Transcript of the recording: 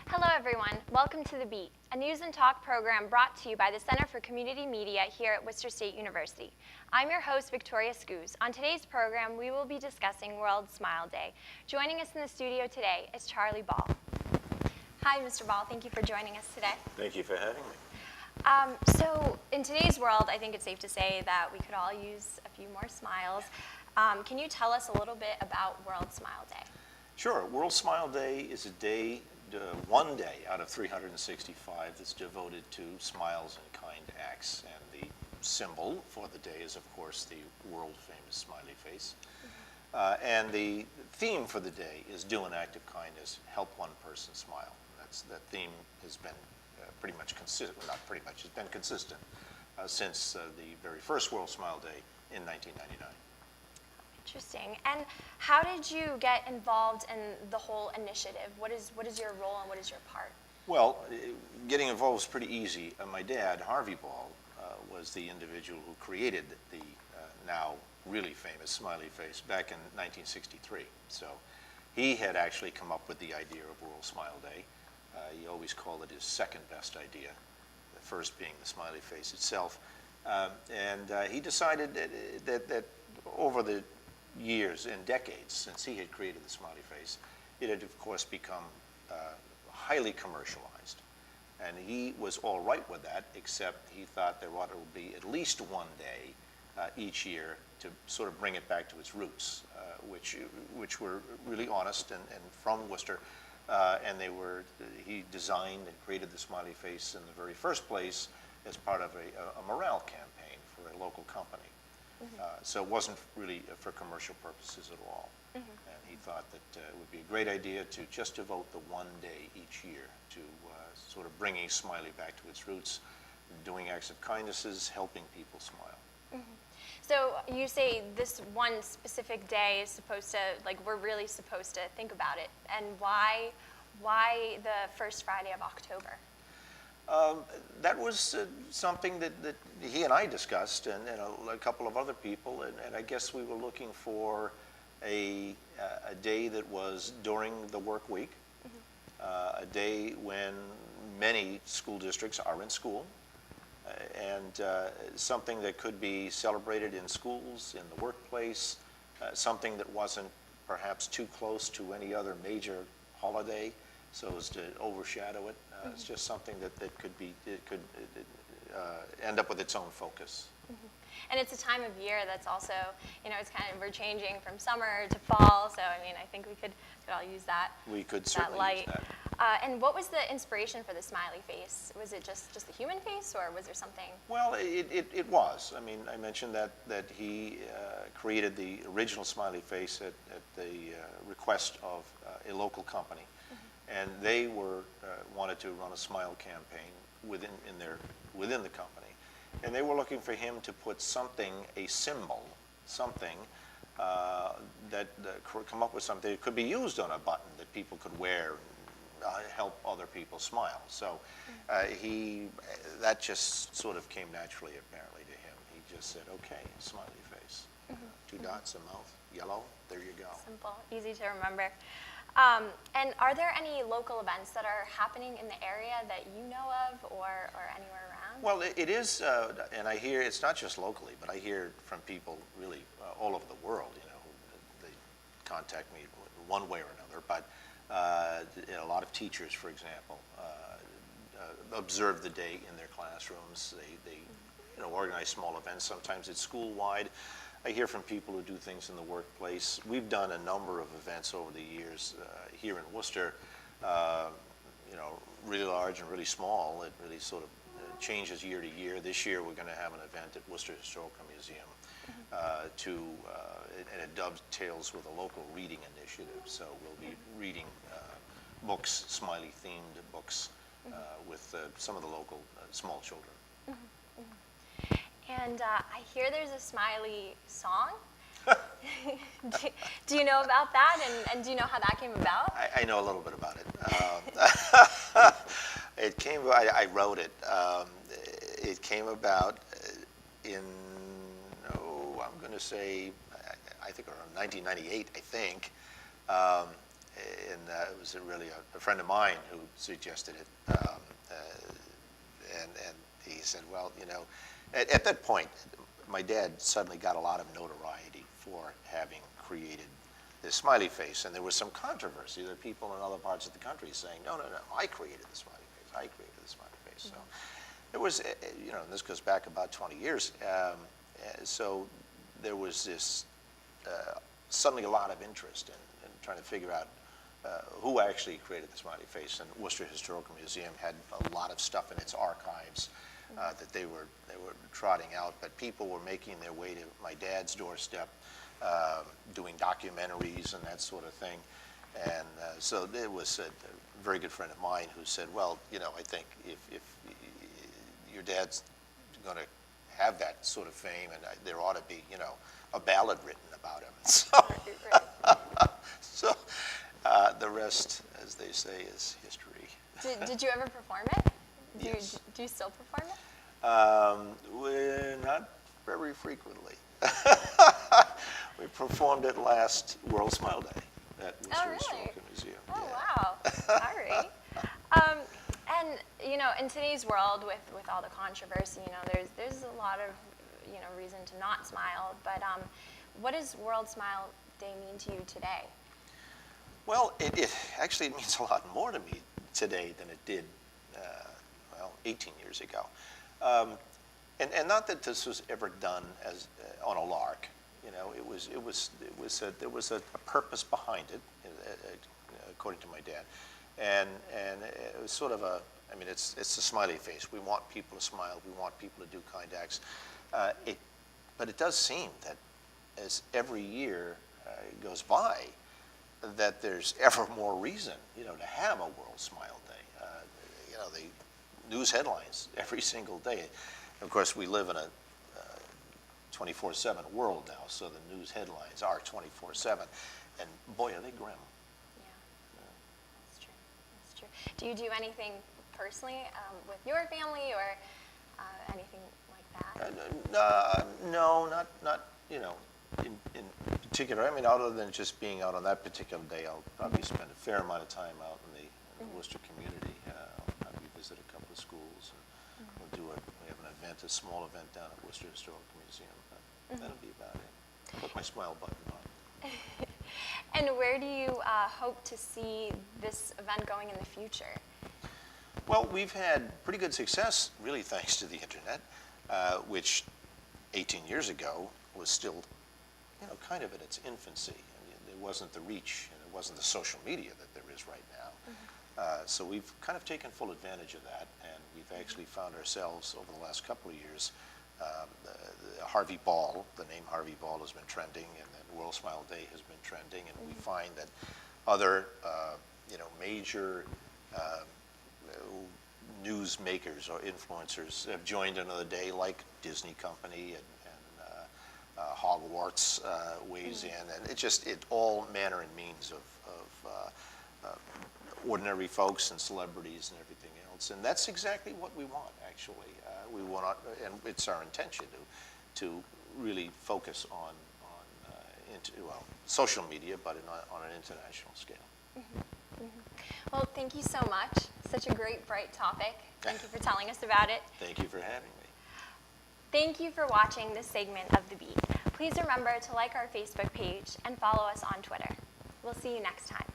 Hello everyone, welcome to The Beat, a news and talk program brought to you by the Center for Community Media here at Worcester State University. I'm your host, Victoria Scoos. On today's program, we will be discussing World Smile Day. Joining us in the studio today is Charlie Ball. Hi, Mr. Ball, thank you for joining us today. Thank you for having me. So in today's world, I think it's safe to say that we could all use a few more smiles. Can you tell us a little bit about World Smile Day? Sure. World Smile Day is a day, one day out of 365 that's devoted to smiles and kind acts. And the symbol for the day is, of course, the world-famous smiley face. And the theme for the day is do an act of kindness, help one person smile. That theme has been pretty much consistent, well, not pretty much, it's been consistent since the very first World Smile Day in 1999. Interesting. And how did you get involved in the whole initiative? What is your role and what is your part? Well, getting involved was pretty easy. My dad, Harvey Ball, was the individual who created the now really famous smiley face back in 1963. So he had actually come up with the idea of World Smile Day. He always called it his second best idea, the first being the smiley face itself. And he decided that over the years and decades since he had created the smiley face, it had of course become highly commercialized. And he was all right with that, except he thought there ought to be at least one day each year to sort of bring it back to its roots, which were really honest and from Worcester. And he designed and created the smiley face in the very first place as part of a morale campaign for a local company. So it wasn't really for commercial purposes at all. And he thought that it would be a great idea to just devote the one day each year to sort of bringing smiley back to its roots, doing acts of kindnesses, helping people smile. So you say this one specific day is supposed to, like, we're really supposed to think about it. And why the first Friday of October? That was something that he and I discussed, and a couple of other people, and I guess we were looking for a day that was during the work week, a day when many school districts are in school, and something that could be celebrated in schools, in the workplace, something that wasn't perhaps too close to any other major holiday, so as to overshadow it. It's just something that could end up with its own focus. And it's a time of year that's also, it's kind of, we're changing from summer to fall, so I mean, I think we could all use that. We could certainly light. use that. And what was the inspiration for the smiley face? Was it just the human face, or was there something? Well, it was. I mean, I mentioned that he created the original smiley face at the request of a local company. And they wanted to run a smile campaign within the company, and they were looking for him to put something, a symbol, something come up with something that could be used on a button that people could wear and help other people smile. So that just sort of came naturally, apparently, to him. He just said, "Okay, smiley face, 2 dots, a mouth, yellow. There you go." Simple, easy to remember. And are there any local events that are happening in the area that you know of, or anywhere around? Well, it is, and I hear it's not just locally, but I hear from people really all over the world. They contact me one way or another. But a lot of teachers, for example, observe the day in their classrooms. They organize small events. Sometimes it's school-wide. I hear from people who do things in the workplace. We've done a number of events over the years here in Worcester, really large and really small. It really sort of changes year to year. This year we're going to have an event at Worcester Historical Museum and it dovetails with a local reading initiative. So we'll be reading books, smiley-themed books, with some of the local small children. And I hear there's a smiley song. Do you know about that, and do you know how that came about? I know a little bit about it. I wrote it. It came about in, I'm going to say, I think around 1998, I think. it was really a friend of mine who suggested it. And he said, well, you know, at that point, my dad suddenly got a lot of notoriety for having created this smiley face, and there was some controversy. There were people in other parts of the country saying, no, I created the smiley face. I created the smiley face. So there was, you know, and this goes back about 20 years. So there was this suddenly a lot of interest in trying to figure out who actually created the smiley face. And Worcester Historical Museum had a lot of stuff in its archives that they were trotting out, but people were making their way to my dad's doorstep, doing documentaries and that sort of thing. And so there was a very good friend of mine who said, well, you know, I think if your dad's going to have that sort of fame, and there ought to be, you know, a ballad written about him. So, the rest, as they say, is history. Did you ever perform it? Yes. Do you still perform it? Not very frequently. We performed it last World Smile Day at Worcester Historical Museum. Oh, Yeah. wow. All right. And, you know, in today's world with all the controversy, you know, there's a lot of, you know, reason to not smile. But what does World Smile Day mean to you today? Well, it actually means a lot more to me today than it did, 18 years ago. And not that this was ever done as on a lark. You know, there was a purpose behind it, according to my dad, and it was sort of I mean, it's the smiley face. We want people to smile. We want people to do kind acts. But it does seem that as every year goes by, that there's ever more reason, you know, to have a World Smile Day. You know, the news headlines every single day. Of course, we live in a 24/7 world now, so the news headlines are 24/7, and boy, are they grim. Yeah, that's true. That's true. Do you do anything personally with your family or anything like that? No, not you know, in particular. I mean, other than just being out on that particular day, I'll probably spend a fair amount of time out in the Worcester community. I'll probably visit a couple of schools. And we have an event, a small event down at Worcester Historical Museum. But that'll be about it. Put my smile button on. And where do you hope to see this event going in the future? Well, we've had pretty good success, really thanks to the internet, which 18 years ago was still, you know, kind of in its infancy. I mean, there wasn't the reach, and it wasn't the social media that there is right now. So we've kind of taken full advantage of that, and we've actually found ourselves over the last couple of years, the Harvey Ball, the name Harvey Ball has been trending, and then World Smile Day has been trending, and we find that other, you know, major news makers or influencers have joined another day, like Disney Company and Hogwarts weighs in, and it all manner and means of ordinary folks and celebrities and everything else, and that's exactly what we want. Actually, we want, and it's our intention to really focus on social media, but on an international scale. Well, thank you so much. Such a great, bright topic. Thank you for telling us about it. Thank you for having me. Thank you for watching this segment of The Beat. Please remember to like our Facebook page and follow us on Twitter. We'll see you next time.